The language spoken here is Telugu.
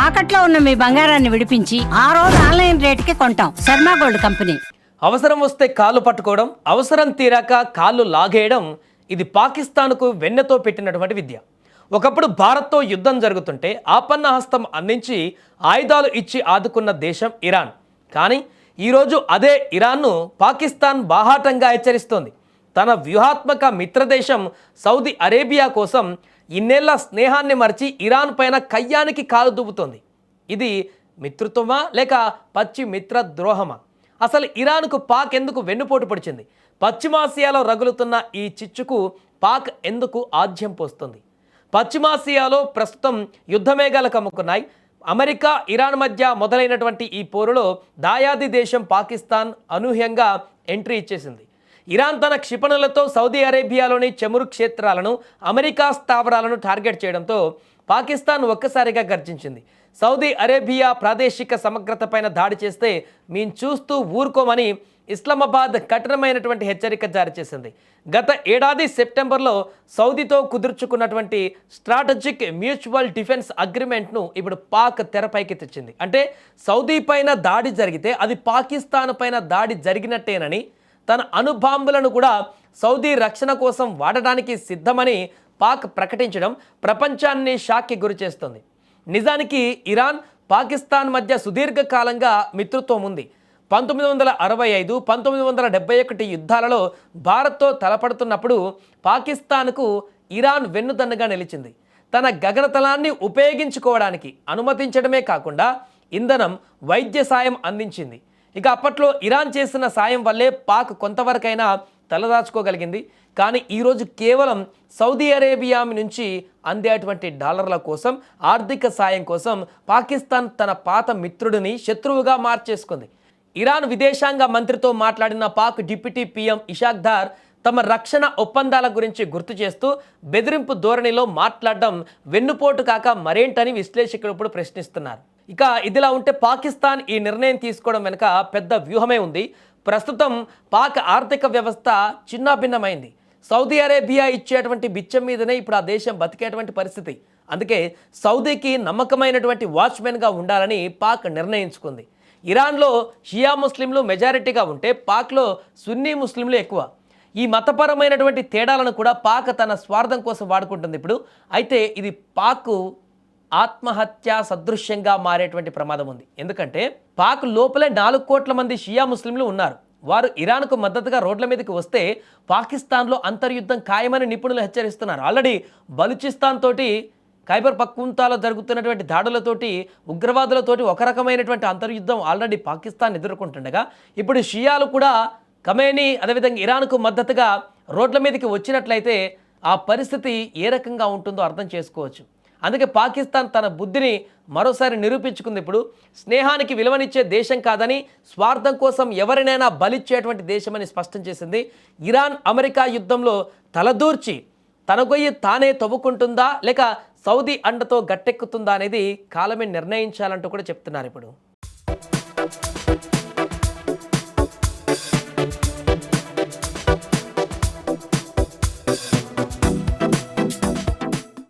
తాకట్లో ఉన్న మీ బంగారాన్ని విడిపించి ఆ రోజు ఆన్లైన్ రేటుకి కొంటాం. Sharma gold company. అవసరం వస్తే కాళ్ళు పట్టుకోవడం, అవసరం తీరాక కాళ్ళు లాగేయడం, ఇది పాకిస్తాన్కు వెన్నెతో పెట్టినటువంటి విద్య. ఒకప్పుడు భారత్తో యుద్ధం జరుగుతుంటే ఆపన్న హస్తం అందించి ఆయుధాలు ఇచ్చి ఆదుకున్న దేశం ఇరాన్. కానీ ఈరోజు అదే ఇరాన్ను పాకిస్తాన్ బాహాటంగా హెచ్చరిస్తోంది. తన వ్యూహాత్మక మిత్రదేశం సౌదీ అరేబియా కోసం ఇన్నేళ్ల స్నేహాన్ని మరిచి ఇరాన్ పైన కయ్యానికి కాలు దువ్వుతోంది. ఇది మిత్రత్వమా లేక పచ్చి మిత్ర ద్రోహమా? అసలు ఇరాన్కు పాక్ ఎందుకు వెన్నుపోటు పొడిచింది? పశ్చిమాసియాలో రగులుతున్న ఈ చిచ్చుకు పాక్ ఎందుకు ఆజ్యం పోస్తుంది? పశ్చిమాసియాలో ప్రస్తుతం యుద్ధమేఘాలు కమ్ముకున్నాయి. అమెరికా ఇరాన్ మధ్య మొదలైనటువంటి ఈ పోరులో దాయాది దేశం పాకిస్తాన్ అనూహ్యంగా ఎంట్రీ ఇచ్చేసింది. ఇరాన్ తన క్షిపణులతో సౌదీ అరేబియాలోని చమురు క్షేత్రాలను, అమెరికా స్థావరాలను టార్గెట్ చేయడంతో పాకిస్తాన్ ఒక్కసారిగా గర్జించింది. సౌదీ అరేబియా ప్రాదేశిక సమగ్రతపైన దాడి చేస్తే మేము చూస్తూ ఊరుకోమని ఇస్లామాబాద్ కఠినమైనటువంటి హెచ్చరిక జారీ చేసింది. గత ఏడాది సెప్టెంబర్లో సౌదీతో కుదుర్చుకున్నటువంటి స్ట్రాటజిక్ మ్యూచువల్ డిఫెన్స్ అగ్రిమెంట్ను ఇప్పుడు పాక్ తెరపైకి తెచ్చింది. అంటే సౌదీ పైన దాడి జరిగితే అది పాకిస్తాన్ పైన దాడి జరిగినట్టేనని, తన అణుబాంబులను కూడా సౌదీ రక్షణ కోసం వాడడానికి సిద్ధమని పాక్ ప్రకటించడం ప్రపంచాన్ని షాక్కి గురి చేస్తుంది. నిజానికి ఇరాన్ పాకిస్తాన్ మధ్య సుదీర్ఘకాలంగా మిత్రత్వం ఉంది. 1965, 1971 యుద్ధాలలో భారత్తో తలపడుతున్నప్పుడు పాకిస్తాన్కు ఇరాన్ వెన్నుదన్నుగా నిలిచింది. తన గగనతలాన్ని ఉపయోగించుకోవడానికి అనుమతించడమే కాకుండా ఇంధనం, వైద్య సాయం అందించింది. ఇక అప్పట్లో ఇరాన్ చేసిన సాయం వల్లే పాక్ కొంతవరకైనా తలదాచుకోగలిగింది. కానీ ఈరోజు కేవలం సౌదీ అరేబియా నుంచి అందేటువంటి డాలర్ల కోసం, ఆర్థిక సాయం కోసం పాకిస్తాన్ తన పాత మిత్రుడిని శత్రువుగా మార్చేసుకుంది. ఇరాన్ విదేశాంగ మంత్రితో మాట్లాడిన పాక్ డిప్యూటీ పీఎం ఇషాక్ దార్ తమ రక్షణ ఒప్పందాల గురించి గుర్తు చేస్తూ బెదిరింపు ధోరణిలో మాట్లాడడం వెన్నుపోటు కాక మరేంటని విశ్లేషకులు ఇప్పుడు ప్రశ్నిస్తున్నారు. ఇక ఇదిలా ఉంటే పాకిస్తాన్ ఈ నిర్ణయం తీసుకోవడం వెనుక పెద్ద వ్యూహమే ఉంది. ప్రస్తుతం పాక్ ఆర్థిక వ్యవస్థ చిన్నాభిన్నమైంది. సౌదీ అరేబియా ఇచ్చేటువంటి బిచ్చం మీదనే ఇప్పుడు ఆ దేశం బతికేటువంటి పరిస్థితి. అందుకే సౌదీకి నమ్మకమైనటువంటి వాచ్మెన్గా ఉండాలని పాక్ నిర్ణయించుకుంది. ఇరాన్లో షియా ముస్లింలు మెజారిటీగా ఉంటే పాక్లో సున్నీ ముస్లింలు ఎక్కువ. ఈ మతపరమైనటువంటి తేడాలను కూడా పాక్ తన స్వార్థం కోసం వాడుకుంటుంది ఇప్పుడు. అయితే ఇది పాక్ ఆత్మహత్య సదృశ్యంగా మారేటువంటి ప్రమాదం ఉంది. ఎందుకంటే పాక్ లోపలే 4 కోట్ల మంది షియా ముస్లింలు ఉన్నారు. వారు ఇరాన్కు మద్దతుగా రోడ్ల మీదకి వస్తే పాకిస్తాన్లో అంతర్యుద్ధం ఖాయమని నిపుణులు హెచ్చరిస్తున్నారు. ఆల్రెడీ బలూచిస్తాన్ తోటి, ఖైబర్ పఖ్తూన్ఖ్వాలో జరుగుతున్నటువంటి దాడులతోటి, ఉగ్రవాదులతోటి ఒక రకమైనటువంటి అంతర్యుద్ధం ఆల్రెడీ పాకిస్తాన్ ఎదుర్కొంటుండగా ఇప్పుడు షియాలు కూడా ఖమేనీ అదేవిధంగా ఇరాన్కు మద్దతుగా రోడ్ల మీదకి వచ్చినట్లయితే ఆ పరిస్థితి ఏ రకంగా ఉంటుందో అర్థం చేసుకోవచ్చు. అందుకే పాకిస్తాన్ తన బుద్ధిని మరోసారి నిరూపించుకుంది. ఇప్పుడు స్నేహానికి విలువనిచ్చే దేశం కాదని, స్వార్థం కోసం ఎవరినైనా బలిచ్చేటువంటి దేశమని స్పష్టం చేసింది. ఇరాన్ అమెరికా యుద్ధంలో తలదూర్చి తన గొయ్యి తానే తవ్వుకుంటుందా లేక సౌదీ అండతో గట్టెక్కుతుందా అనేది కాలమే నిర్ణయించాలంటూ కూడా చెప్తున్నారు ఇప్పుడు.